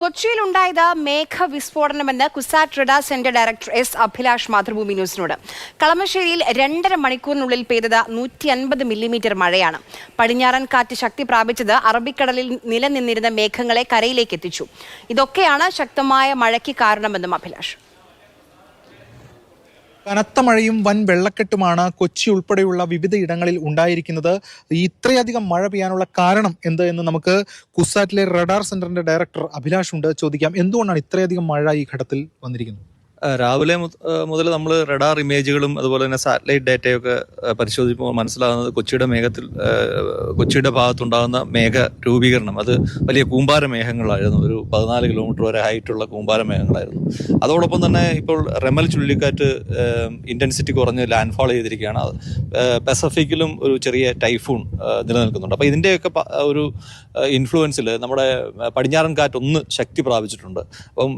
കൊച്ചിയിലുണ്ടായത് മേഘവിസ്ഫോടനമെന്ന് Cusat radar centre director S Abhilash Mathrubhumi ന്യൂസിനോട്. കളമശ്ശേരിയിൽ 2.5 മണിക്കൂറിനുള്ളിൽ പെയ്തത് 150 മില്ലിമീറ്റർ മഴയാണ്. പടിഞ്ഞാറൻ കാറ്റ് ശക്തി പ്രാപിച്ചത് അറബിക്കടലിൽ നിലനിന്നിരുന്ന മേഘങ്ങളെ കരയിലേക്ക് എത്തിച്ചു. ഇതൊക്കെയാണ് ശക്തമായ മഴയ്ക്ക് കാരണമെന്നും അഭിലാഷ്. കനത്ത മഴയും വൻ വെള്ളക്കെട്ടുമാണ് കൊച്ചി ഉൾപ്പെടെയുള്ള വിവിധ ഇടങ്ങളിൽ ഉണ്ടായിരിക്കുന്നത്. ഇത്രയധികം മഴ പെയ്യാനുള്ള കാരണം എന്ത് എന്ന് നമുക്ക് കുസാറ്റിലെ റഡാർ സെന്ററിന്റെ ഡയറക്ടർ അഭിലാഷ് ഉണ്ട് ചോദിക്കാം. എന്തുകൊണ്ടാണ് ഇത്രയധികം മഴ ഈ ഘട്ടത്തിൽ വന്നിരിക്കുന്നത്? രാവിലെ മുതൽ നമ്മൾ റഡാർ ഇമേജുകളും അതുപോലെ തന്നെ സാറ്റലൈറ്റ് ഡേറ്റയൊക്കെ പരിശോധിക്കുമ്പോൾ മനസ്സിലാകുന്നത് കൊച്ചിയുടെ ഭാഗത്തുണ്ടാകുന്ന മേഘ രൂപീകരണം അത് വലിയ കൂമ്പാര മേഘങ്ങളായിരുന്നു. ഒരു 14 കിലോമീറ്റർ വരെ ഹൈറ്റുള്ള കൂമ്പാര മേഘങ്ങളായിരുന്നു. അതോടൊപ്പം തന്നെ ഇപ്പോൾ റെമൽ ചുഴലിക്കാറ്റ് ഇൻറ്റൻസിറ്റി കുറഞ്ഞ് ലാൻഡ്ഫാൾ ചെയ്തിരിക്കുകയാണ്. പസഫിക്കിലും ഒരു ചെറിയ ടൈഫൂൺ നിലനിൽക്കുന്നുണ്ട്. അപ്പോൾ ഇതിൻ്റെയൊക്കെ ഒരു ഇൻഫ്ലുവൻസിൽ നമ്മുടെ പടിഞ്ഞാറൻ കാറ്റ് ഒന്ന് ശക്തി പ്രാപിച്ചിട്ടുണ്ട്. അപ്പം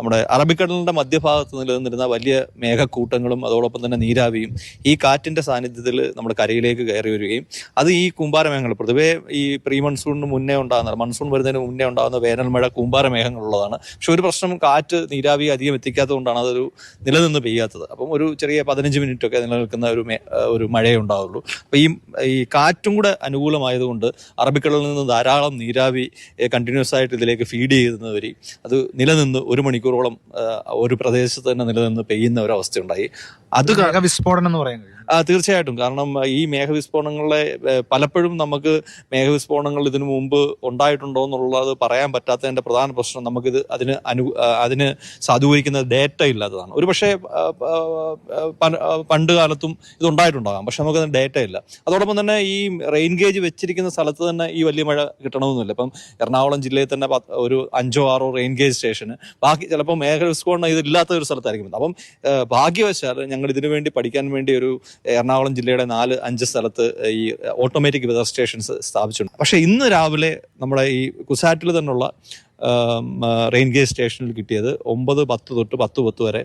നമ്മുടെ അറബിക്കടലിൻ്റെ മധ്യഭാഗത്ത് നിലനിന്നിരുന്ന വലിയ മേഘക്കൂട്ടങ്ങളും അതോടൊപ്പം തന്നെ നീരാവിയും ഈ കാറ്റിൻ്റെ സാന്നിധ്യത്തിൽ നമ്മുടെ കരയിലേക്ക് കയറി വരികയും അത് ഈ കൂമ്പാരമേഘങ്ങൾ പൊതുവേ ഈ പ്രീ മൺസൂണിന് മുന്നേ ഉണ്ടാകുന്ന മൺസൂൺ വരുന്നതിന് മുന്നേ ഉണ്ടാകുന്ന വേനൽമഴ കൂമ്പാരമേഘങ്ങളുള്ളതാണ്. പക്ഷെ ഒരു പ്രശ്നം കാറ്റ് നീരാവി അധികം എത്തിക്കാത്തതുകൊണ്ടാണ് അതൊരു നിലനിന്ന് പെയ്യാത്തത്. അപ്പം ഒരു ചെറിയ 15 മിനിറ്റൊക്കെ നിലനിൽക്കുന്ന ഒരു മഴയേ ഉണ്ടാവുള്ളൂ. അപ്പോൾ ഈ കാറ്റും കൂടെ അനുകൂലമായതുകൊണ്ട് അറബിക്കടലിൽ നിന്ന് ധാരാളം നീരാവി കണ്ടിന്യൂസ് ആയിട്ട് ഇതിലേക്ക് ഫീഡ് ചെയ്യുന്നത് വഴി അത് നിലനിന്ന് 1 മണിക്കൂറോളം ഒരു പ്രദേശത്ത് തന്നെ നിലനിന്ന് പെയ്യുന്ന ഒരവസ്ഥ ഉണ്ടായി. അത് വിസ്ഫോടനം എന്ന് പറയുന്നത് തീർച്ചയായിട്ടും. കാരണം ഈ മേഘവിസ്ഫോടനങ്ങളെ പലപ്പോഴും നമുക്ക് മേഘവിസ്ഫോടനങ്ങൾ ഇതിനു മുമ്പ് ഉണ്ടായിട്ടുണ്ടോ എന്നുള്ളത് പറയാൻ പറ്റാത്തതിൻ്റെ പ്രധാന പ്രശ്നം നമുക്കിത് അതിന് സാധൂകരിക്കുന്ന ഡേറ്റ ഇല്ലാത്തതാണ്. ഒരു പക്ഷേ പണ്ട് കാലത്തും ഇതുണ്ടായിട്ടുണ്ടാകാം, പക്ഷെ നമുക്കതിന് ഡേറ്റ ഇല്ല. അതോടൊപ്പം തന്നെ ഈ റെയിൻ ഗേജ് വെച്ചിരിക്കുന്ന സ്ഥലത്ത് തന്നെ ഈ വലിയ മഴ കിട്ടണമെന്നില്ല. ഇപ്പം എറണാകുളം ജില്ലയിൽ തന്നെ ഒരു 5 or 6 റെയിൻ ഗേജ് സ്റ്റേഷന് ബാക്കി ചിലപ്പോൾ മേഘവിസ്ഫോടനം ഇതില്ലാത്ത ഒരു സ്ഥലത്തായിരിക്കും. അപ്പം ഭാഗ്യവശാൽ ഞങ്ങൾ ഇതിനു വേണ്ടി പഠിക്കാൻ വേണ്ടി ഒരു എറണാകുളം ജില്ലയുടെ 4-5 സ്ഥലത്ത് ഈ ഓട്ടോമാറ്റിക് വെതർ സ്റ്റേഷൻസ് സ്ഥാപിച്ചിട്ടുണ്ട്. പക്ഷേ ഇന്ന് രാവിലെ നമ്മുടെ ഈ കുസാറ്റിൽ തന്നെയുള്ള റെയിൻ ഗേജ് സ്റ്റേഷനിൽ കിട്ടിയത് 9-10 തൊട്ട് 10-10 വരെ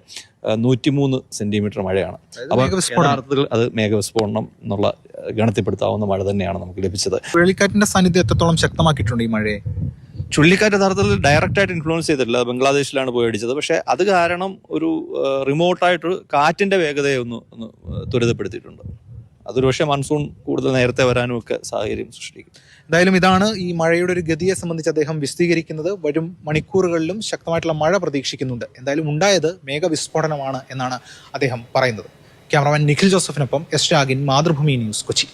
103 സെന്റിമീറ്റർ മഴയാണ്. അപ്പോൾ യഥാർത്ഥത്തിൽ അത് മേഘവിസ്ഫോടനം എന്നുള്ള ഗണത്തിൽപ്പെടുത്താവുന്ന മഴ തന്നെയാണ് നമുക്ക് ലഭിച്ചത്. ചുഴലിക്കാറ്റിന്റെ സാന്നിധ്യം എത്രത്തോളം ശക്തമാക്കിയിട്ടുണ്ട് ഈ മഴയെ? ചുഴലിക്കാറ്റ് യഥാർത്ഥത്തിൽ ഡയറക്റ്റായിട്ട് ഇൻഫ്ലുവൻസ് ചെയ്തിട്ടില്ല. ബംഗ്ലാദേശിലാണ് പോയി അടിച്ചത്. പക്ഷേ അത് കാരണം ഒരു റിമോട്ടായിട്ട് കാറ്റിൻ്റെ വേഗതയെ ഒന്ന് ത്വരിതപ്പെടുത്തിയിട്ടുണ്ട്. അതൊരു പക്ഷേ മൺസൂൺ കൂടുതൽ നേരത്തെ വരാനും ഒക്കെ സാഹചര്യം സൃഷ്ടിക്കും. എന്തായാലും ഇതാണ് ഈ മഴയുടെ ഒരു ഗതിയെ സംബന്ധിച്ച് അദ്ദേഹം വിശദീകരിക്കുന്നത്. വരും മണിക്കൂറുകളിലും ശക്തമായിട്ടുള്ള മഴ പ്രതീക്ഷിക്കുന്നുണ്ട്. എന്തായാലും ഉണ്ടായത് മേഘവിസ്ഫോടനമാണ് എന്നാണ് അദ്ദേഹം പറയുന്നത്. ക്യാമറമാൻ നിഖിൽ ജോസഫിനൊപ്പം എസ് രാഗിൻ, മാതൃഭൂമി ന്യൂസ്, കൊച്ചി.